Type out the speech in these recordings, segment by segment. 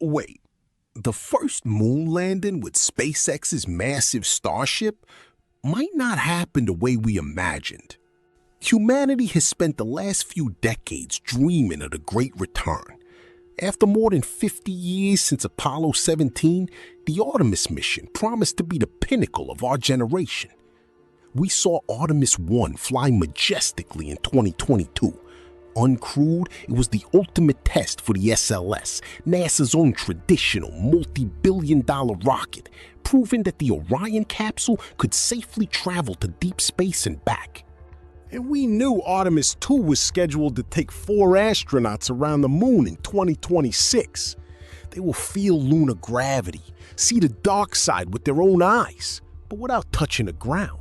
Wait, the first moon landing with SpaceX's massive Starship might not happen the way we imagined. Humanity has spent the last few decades dreaming of the Great Return. After more than 50 years since Apollo 17, the Artemis mission promised to be the pinnacle of our generation. We saw Artemis 1 fly majestically in 2022. Uncrewed, it was the ultimate test for the SLS, NASA's own traditional multi-billion-dollar rocket, proving that the Orion capsule could safely travel to deep space and back. And we knew Artemis 2 was scheduled to take 4 astronauts around the moon in 2026. They will feel lunar gravity, see the dark side with their own eyes, but without touching the ground.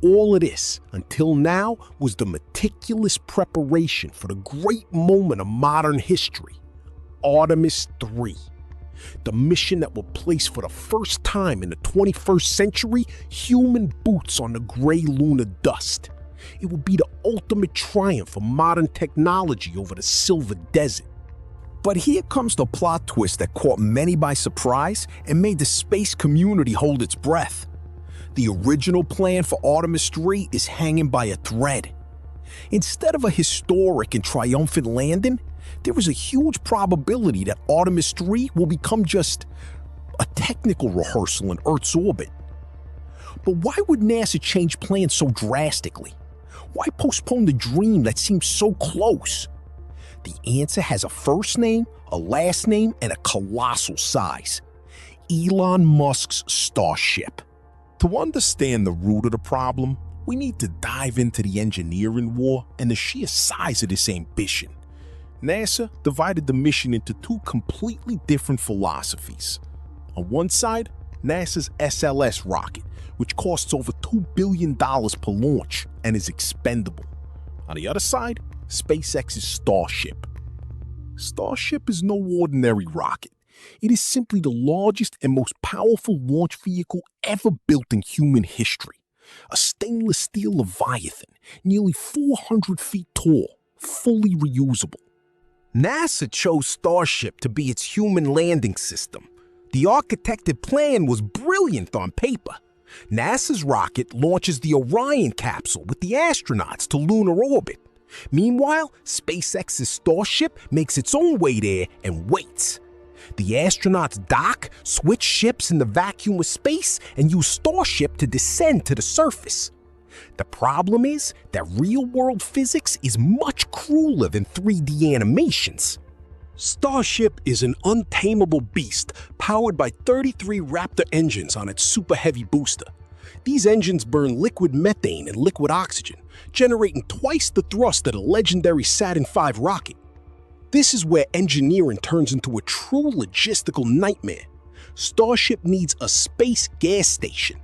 All of this, until now, was the meticulous preparation for the great moment of modern history, Artemis 3. The mission that will place for the first time in the 21st century human boots on the gray lunar dust. It will be the ultimate triumph of modern technology over the silver desert. But here comes the plot twist that caught many by surprise and made the space community hold its breath. The original plan for Artemis 3 is hanging by a thread. Instead of a historic and triumphant landing, there is a huge probability that Artemis 3 will become just a technical rehearsal in Earth's orbit. But why would NASA change plans so drastically? Why postpone the dream that seems so close? The answer has a first name, a last name, and a colossal size. Elon Musk's Starship. To understand the root of the problem, we need to dive into the engineering war and the sheer size of this ambition. NASA divided the mission into 2 completely different philosophies. On one side, NASA's SLS rocket, which costs over $2 billion per launch and is expendable. On the other side, SpaceX's Starship. Starship is no ordinary rocket. It is simply the largest and most powerful launch vehicle ever built in human history. A stainless steel Leviathan, nearly 400 feet tall, fully reusable. NASA chose Starship to be its human landing system. The architected plan was brilliant on paper. NASA's rocket launches the Orion capsule with the astronauts to lunar orbit. Meanwhile, SpaceX's Starship makes its own way there and waits. The astronauts dock, switch ships in the vacuum of space, and use Starship to descend to the surface. The problem is that real-world physics is much crueler than 3D animations. Starship is an untamable beast powered by 33 Raptor engines on its super heavy booster. These engines burn liquid methane and liquid oxygen, generating twice the thrust of the legendary Saturn V rocket. This is where engineering turns into a true logistical nightmare. Starship needs a space gas station.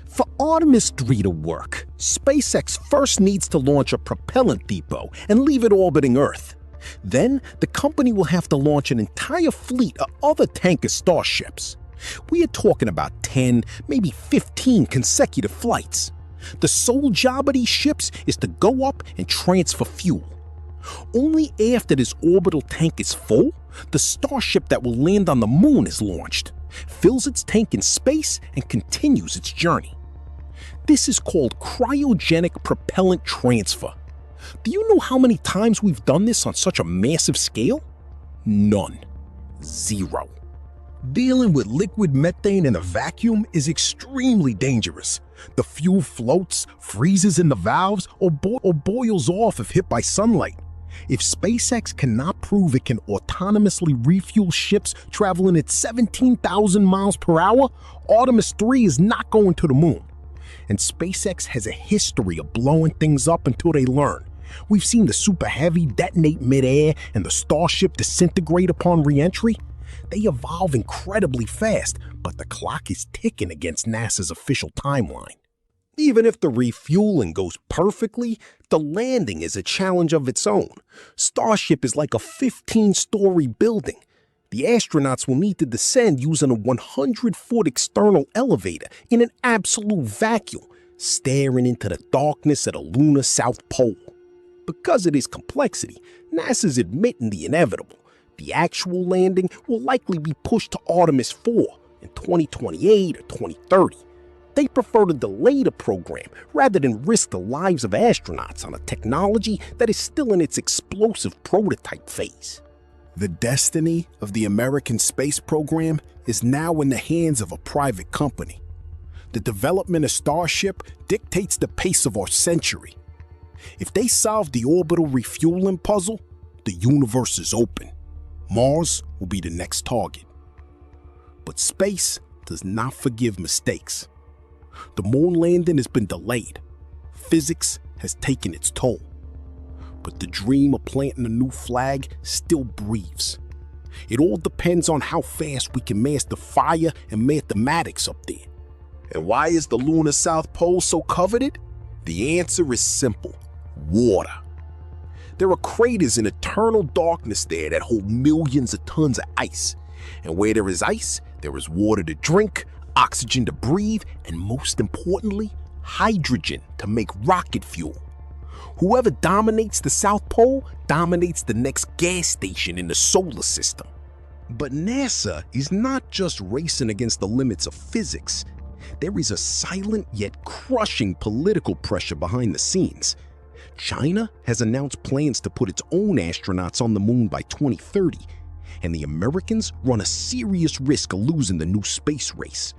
For Artemis 3 to work, SpaceX first needs to launch a propellant depot and leave it orbiting Earth. Then, the company will have to launch an entire fleet of other tanker Starships. We are talking about 10, maybe 15 consecutive flights. The sole job of these ships is to go up and transfer fuel. Only after this orbital tank is full, the Starship that will land on the moon is launched, fills its tank in space, and continues its journey. This is called cryogenic propellant transfer. Do you know how many times we've done this on such a massive scale? None. 0. Dealing with liquid methane in a vacuum is extremely dangerous. The fuel floats, freezes in the valves, or boils off if hit by sunlight. If SpaceX cannot prove it can autonomously refuel ships traveling at 17,000 miles per hour, Artemis 3 is not going to the moon. And SpaceX has a history of blowing things up until they learn. We've seen the Super Heavy detonate midair and the Starship disintegrate upon re-entry. They evolve incredibly fast, but the clock is ticking against NASA's official timeline. Even if the refueling goes perfectly, the landing is a challenge of its own. Starship is like a 15-story building. The astronauts will need to descend using a 100-foot external elevator in an absolute vacuum, staring into the darkness of the lunar South Pole. Because of this complexity, NASA's admitting the inevitable. The actual landing will likely be pushed to Artemis 4 in 2028 or 2030. They prefer to delay the program rather than risk the lives of astronauts on a technology that is still in its explosive prototype phase. The destiny of the American space program is now in the hands of a private company. The development of Starship dictates the pace of our century. If they solve the orbital refueling puzzle, the universe is open. Mars will be the next target. But space does not forgive mistakes. The moon landing has been delayed. Physics has taken its toll. But the dream of planting a new flag still breathes. It all depends on how fast we can master fire and mathematics up there. And why is the lunar South Pole so coveted? The answer is simple: water. There are craters in eternal darkness there that hold millions of tons of ice. And where there is ice, there is water to drink, oxygen to breathe, and most importantly, hydrogen to make rocket fuel. Whoever dominates the South Pole dominates the next gas station in the solar system. But NASA is not just racing against the limits of physics. There is a silent yet crushing political pressure behind the scenes. China has announced plans to put its own astronauts on the moon by 2030, and the Americans run a serious risk of losing the new space race.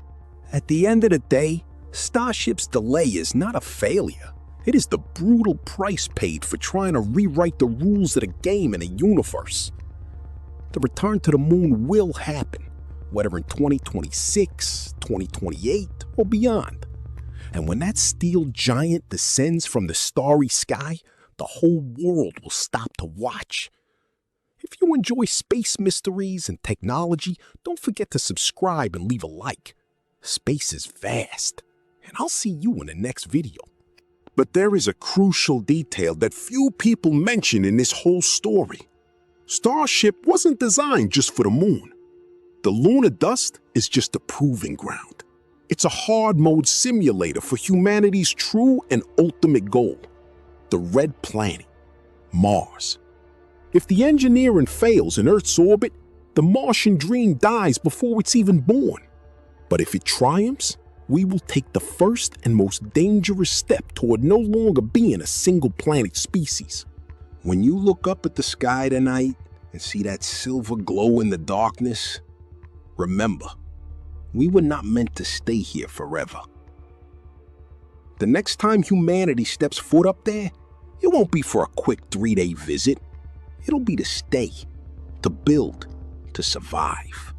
At the end of the day, Starship's delay is not a failure. It is the brutal price paid for trying to rewrite the rules of the game in a universe. The return to the moon will happen, whether in 2026, 2028, or beyond. And when that steel giant descends from the starry sky, the whole world will stop to watch. If you enjoy space mysteries and technology, don't forget to subscribe and leave a like. Space is vast, and I'll see you in the next video. But there is a crucial detail that few people mention in this whole story. Starship wasn't designed just for the moon. The lunar dust is just a proving ground. It's a hard mode simulator for humanity's true and ultimate goal, the red planet, Mars. If the engineering fails in Earth's orbit, the Martian dream dies before it's even born. But if it triumphs, we will take the first and most dangerous step toward no longer being a single planet species. When you look up at the sky tonight and see that silver glow in the darkness, remember, we were not meant to stay here forever. The next time humanity steps foot up there, it won't be for a quick 3-day visit. It'll be to stay, to build, to survive.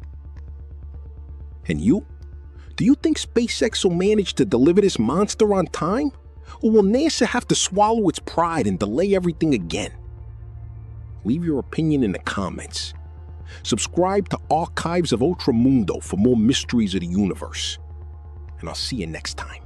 And you? Do you think SpaceX will manage to deliver this monster on time? Or will NASA have to swallow its pride and delay everything again? Leave your opinion in the comments. Subscribe to Archives of Ultramundo for more mysteries of the universe. And I'll see you next time.